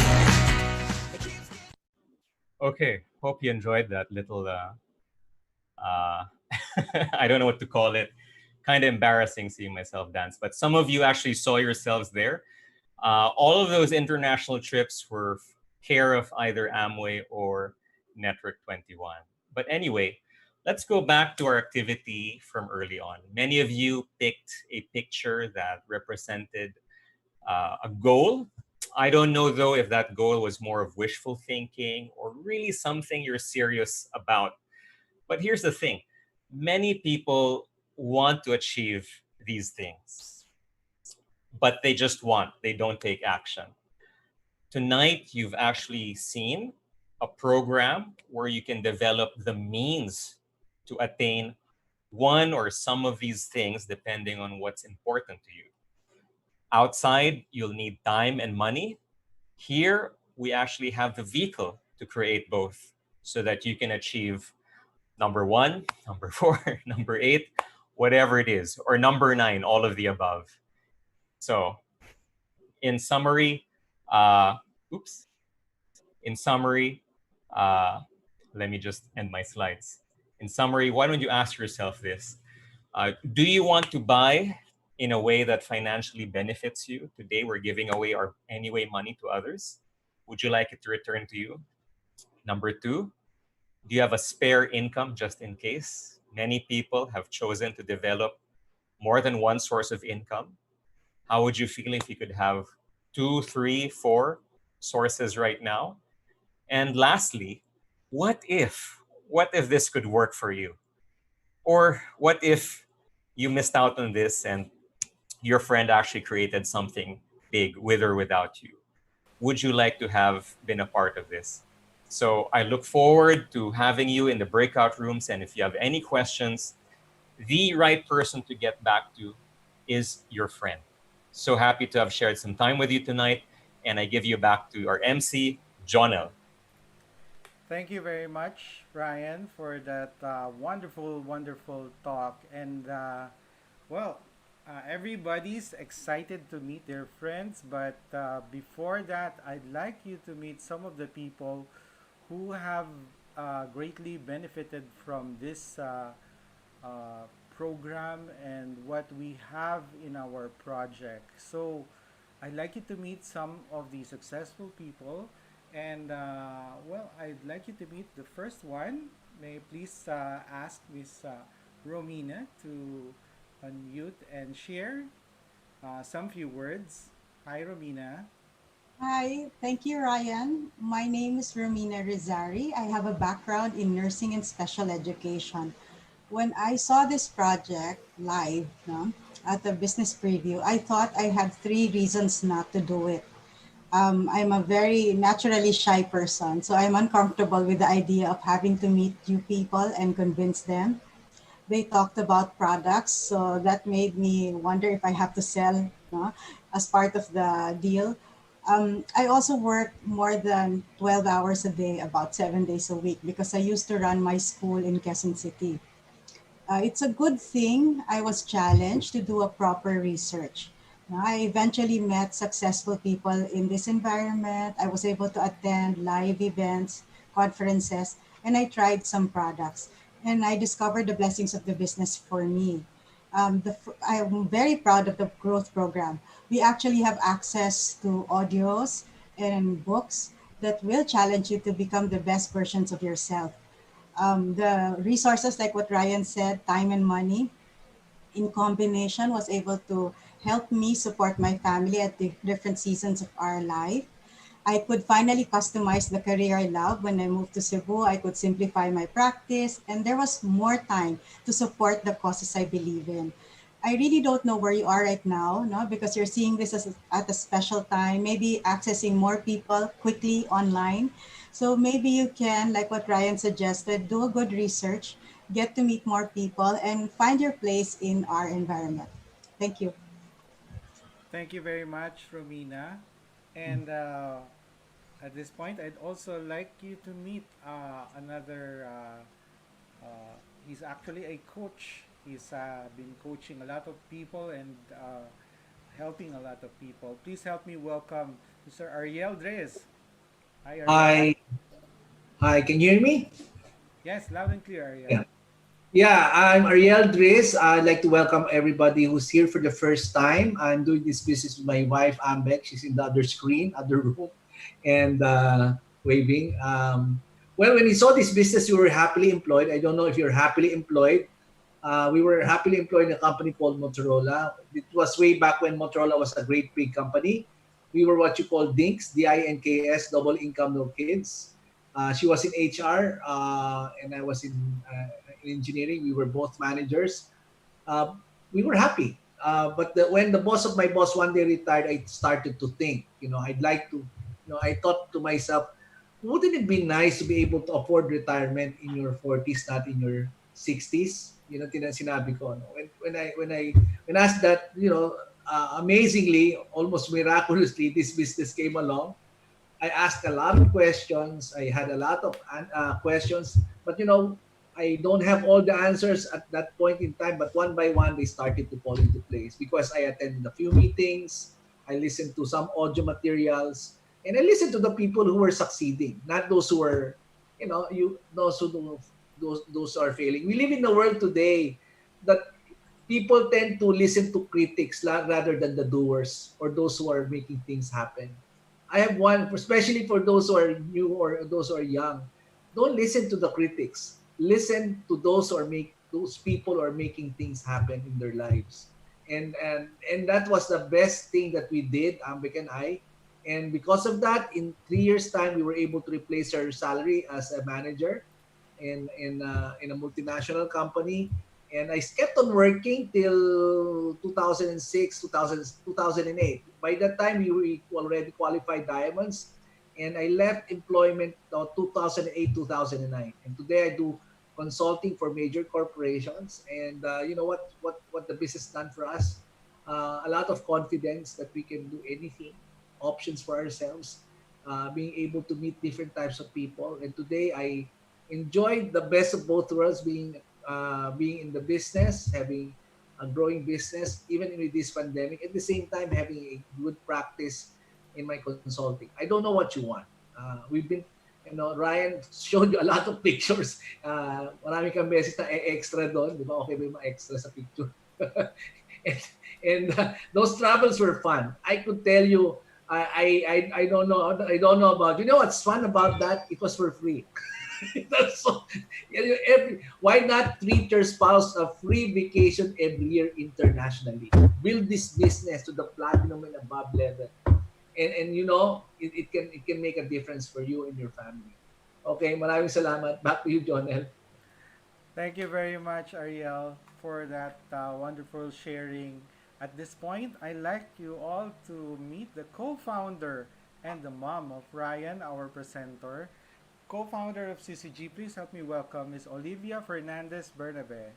Okay, hope you enjoyed that little, I don't know what to call it. Kind of embarrassing seeing myself dance, but some of you actually saw yourselves there. All of those international trips were care of either Amway or Network 21. But anyway, let's go back to our activity from early on. Many of you picked a picture that represented a goal. I don't know, though, if that goal was more of wishful thinking or really something you're serious about. But here's the thing. Many people want to achieve these things, but they just want, they don't take action. Tonight, you've actually seen a program where you can develop the means to attain one or some of these things depending on what's important to you. Outside, you'll need time and money. Here, we actually have the vehicle to create both so that you can achieve number 1, number 4, number 8, whatever it is, or number 9, all of the above. So, in summary, let me just end my slides. In summary, why don't you ask yourself this? Do you want to buy in a way that financially benefits you? Today, we're giving away our anyway money to others. Would you like it to return to you? Number 2, do you have a spare income just in case? Many people have chosen to develop more than one source of income. How would you feel if you could have 2, 3, 4 sources right now? And lastly, what if this could work for you? Or what if you missed out on this and your friend actually created something big with or without you? Would you like to have been a part of this? So I look forward to having you in the breakout rooms. And if you have any questions, the right person to get back to is your friend. So happy to have shared some time with you tonight. And I give you back to our MC, Jonel. Thank you very much, Ryan, for that wonderful, wonderful talk. And everybody's excited to meet their friends. But before that, I'd like you to meet some of the people who have greatly benefited from this program and what we have in our project. So I'd like you to meet some of the successful people. And I'd like you to meet the first one. May I please ask Miss Romina to unmute and share some few words. Hi, Romina. Hi, thank you, Ryan. My name is Romina Rizari. I have a background in nursing and special education. When I saw this project live at the business preview, I thought I had 3 reasons not to do it. I'm a very naturally shy person, so I'm uncomfortable with the idea of having to meet new people and convince them. They talked about products, so that made me wonder if I have to sell as part of the deal. I also work more than 12 hours a day, about 7 days a week, because I used to run my school in Quezon City. It's a good thing I was challenged to do a proper research. I eventually met successful people in this environment. I was able to attend live events, conferences, and I tried some products. And I discovered the blessings of the business for me. I'm very proud of the growth program. We actually have access to audios and books that will challenge you to become the best versions of yourself. The resources, like what Ryan said, time and money, in combination, was able to help me support my family at the different seasons of our life. I could finally customize the career I love. When I moved to Cebu, I could simplify my practice, and there was more time to support the causes I believe in. I really don't know where you are right now, no, because you're seeing this at a special time, maybe accessing more people quickly online. So maybe you can, like what Ryan suggested, do a good research, get to meet more people, and find your place in our environment. Thank you. Thank you very much, Romina. And at this point, I'd also like you to meet another. He's actually a coach. He's been coaching a lot of people and helping a lot of people. Please help me welcome Mr. Ariel Drez. Hi, Ariel. Hi. Hi, can you hear me? Yes, loud and clear, Ariel. Yeah. Yeah, I'm Ariel Dres. I'd like to welcome everybody who's here for the first time. I'm doing this business with my wife, Ambek. She's in the other screen, other room, and waving. Well, when we saw this business, we were happily employed. I don't know if you're happily employed. We were happily employed in a company called Motorola. It was way back when Motorola was a great big company. We were what you call DINKS, DINKS, double income, no kids. She was in HR, and I was in engineering. We were both managers. Uh, we were happy. But when the boss of my boss one day retired, I started to think, I'd like to, I thought to myself, wouldn't it be nice to be able to afford retirement in your 40s, not in your 60s? Sinabi ko, no? When asked that, amazingly, almost miraculously, this business came along. I asked a lot of questions. I had a lot of questions, but I don't have all the answers at that point in time. But one by one, they started to fall into place because I attended a few meetings. I listened to some audio materials, and I listened to the people who were succeeding, not those who were, those who are failing. We live in a world today that people tend to listen to critics rather than the doers or those who are making things happen. I have one, especially for those who are new or those who are young. Don't listen to the critics. Listen to those people who are making things happen in their lives. And that was the best thing that we did, Ambek and I. And because of that, in 3 years' time, we were able to replace her salary as a manager in a multinational company. And I kept on working till 2006, 2008. By that time, we already qualified diamonds. And I left employment 2008, 2009. And today I do consulting for major corporations. And you know what the business done for us? A lot of confidence that we can do anything, options for ourselves, being able to meet different types of people. And today I enjoyed the best of both worlds, being in the business, having a growing business, even with this pandemic. At the same time, having a good practice in my consulting. I don't know what you want. We've been, Ryan showed you a lot of pictures. Marami kang beses na extra doon. Di ba? Okay ba yung extra sa picture? and those travels were fun. I could tell you, I don't know about, what's fun about that? It was for free. That's so, why not treat your spouse a free vacation every year internationally? Build this business to the platinum and above level, and it can make a difference for you and your family. Okay, maraming salamat. Back to you, Jonel. Thank you very much, Ariel, for that wonderful sharing. At this point, I'd like you all to meet the co-founder and the mom of Ryan, our presenter. Co-founder of CCG, please help me welcome Ms. Olivia Fernandez Bernabe.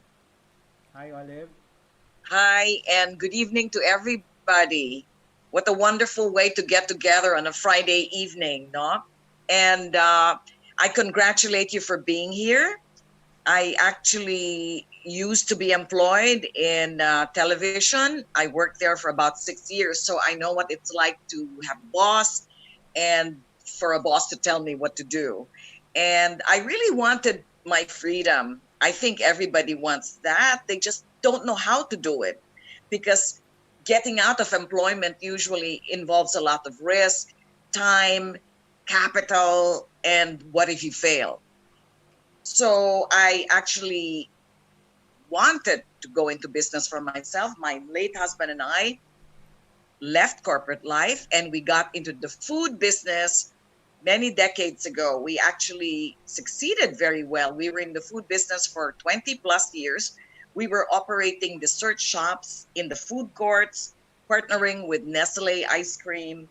Hi, Olive. Hi, and good evening to everybody. What a wonderful way to get together on a Friday evening, no? And I congratulate you for being here. I actually used to be employed in television. I worked there for about 6 years, so I know what it's like to have a boss and for a boss to tell me what to do. And I really wanted my freedom. I think everybody wants that. They just don't know how to do it because getting out of employment usually involves a lot of risk, time, capital, and what if you fail? So I actually wanted to go into business for myself. My late husband and I left corporate life and we got into the food business many decades ago. We actually succeeded very well. We were in the food business for 20 plus years. We were operating dessert shops in the food courts, partnering with Nestle ice cream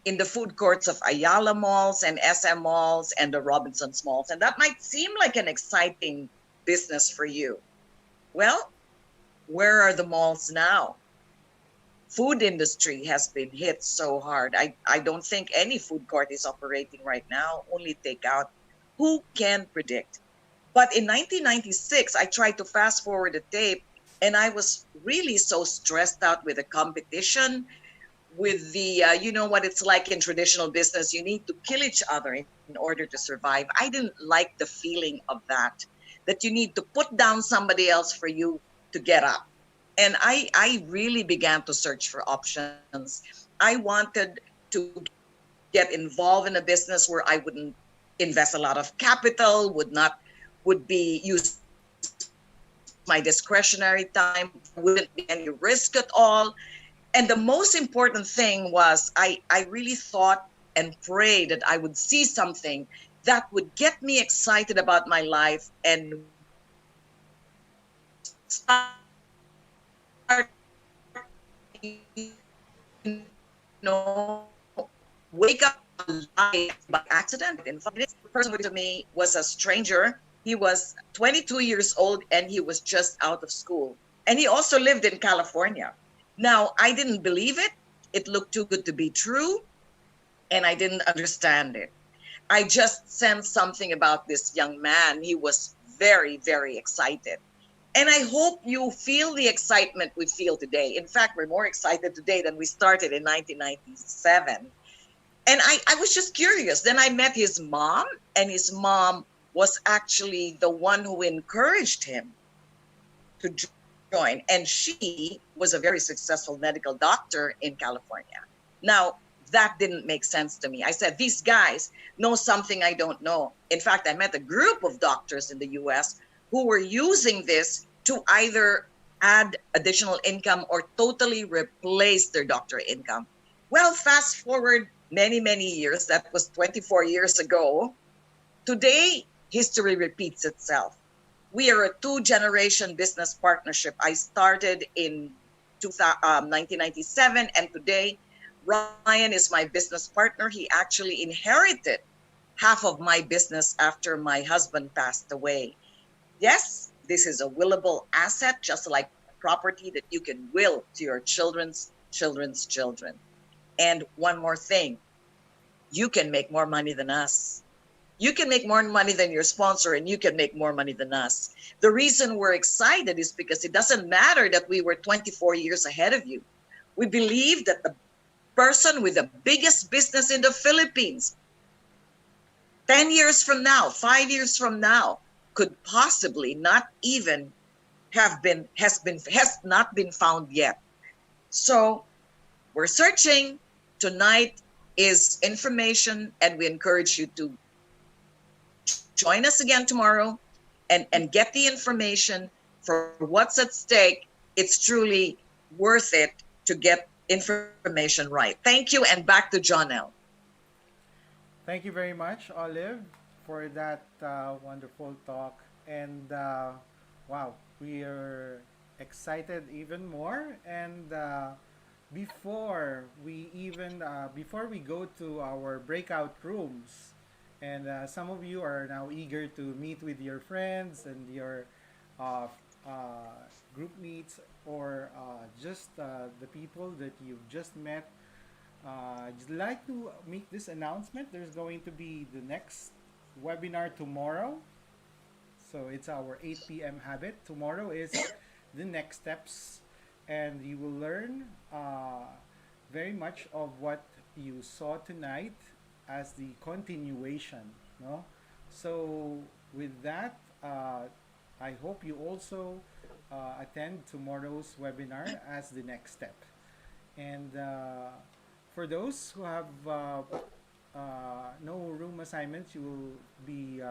in the food courts of Ayala malls and SM malls and the Robinsons malls. And that might seem like an exciting business for you. Well, where are the malls now? Food industry has been hit so hard. I don't think any food court is operating right now, only takeout. Who can predict? But in 1996, I tried to fast forward the tape and I was really so stressed out with the competition, with the, you know what it's like in traditional business, you need to kill each other in order to survive. I didn't like the feeling of that you need to put down somebody else for you to get up. And I really began to search for options. I wanted to get involved in a business where I wouldn't invest a lot of capital, would be use my discretionary time, wouldn't be any risk at all. And the most important thing was I really thought and prayed that I would see something that would get me excited about my life and start, you know, wake up alive by accident in 5 minutes. The person to me was a stranger. He was 22 years old and he was just out of school. And he also lived in California. Now, I didn't believe it. It looked too good to be true. And I didn't understand it. I just sensed something about this young man. He was very, very excited. And I hope you feel the excitement we feel today. In fact, we're more excited today than we started in 1997. And I was just curious. Then I met his mom, and his mom was actually the one who encouraged him to join. And she was a very successful medical doctor in California. Now, that didn't make sense to me. I said, these guys know something I don't know. In fact, I met a group of doctors in the US who were using this to either add additional income or totally replace their doctor income. Well, fast forward many, many years, that was 24 years ago. Today, history repeats itself. We are a two-generation business partnership. I started in 1997, and today, Ryan is my business partner. He actually inherited half of my business after my husband passed away. Yes, this is a willable asset, just like property that you can will to your children's children's children. And one more thing, you can make more money than us. You can make more money than your sponsor, and you can make more money than us. The reason we're excited is because it doesn't matter that we were 24 years ahead of you. We believe that the person with the biggest business in the Philippines 10 years from now, 5 years from now, could possibly not even has not been found yet. So we're searching. Tonight is information, and we encourage you to join us again tomorrow and get the information for what's at stake. It's truly worth it to get information right. Thank you, and back to Jonelle. Thank you very much, Olive, for that wonderful talk. And wow, we are excited even more. And before we go to our breakout rooms, and some of you are now eager to meet with your friends and your uh, group meets, or just the people that you've just met. I'd like to make this announcement. There's going to be the next webinar tomorrow. So it's our 8 p.m. habit. Tomorrow is the next steps, and you will learn very much of what you saw tonight as the continuation. No? So with that, I hope you also attend tomorrow's webinar as the next step. And for those who have no room assignments, you will be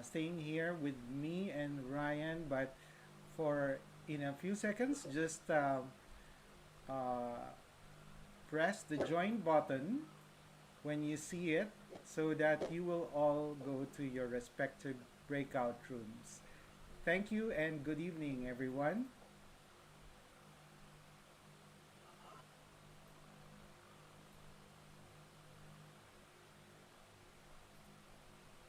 staying here with me and Ryan. But for in a few seconds, just press the join button when you see it, so that you will all go to your respective breakout rooms. Thank you and good evening, everyone.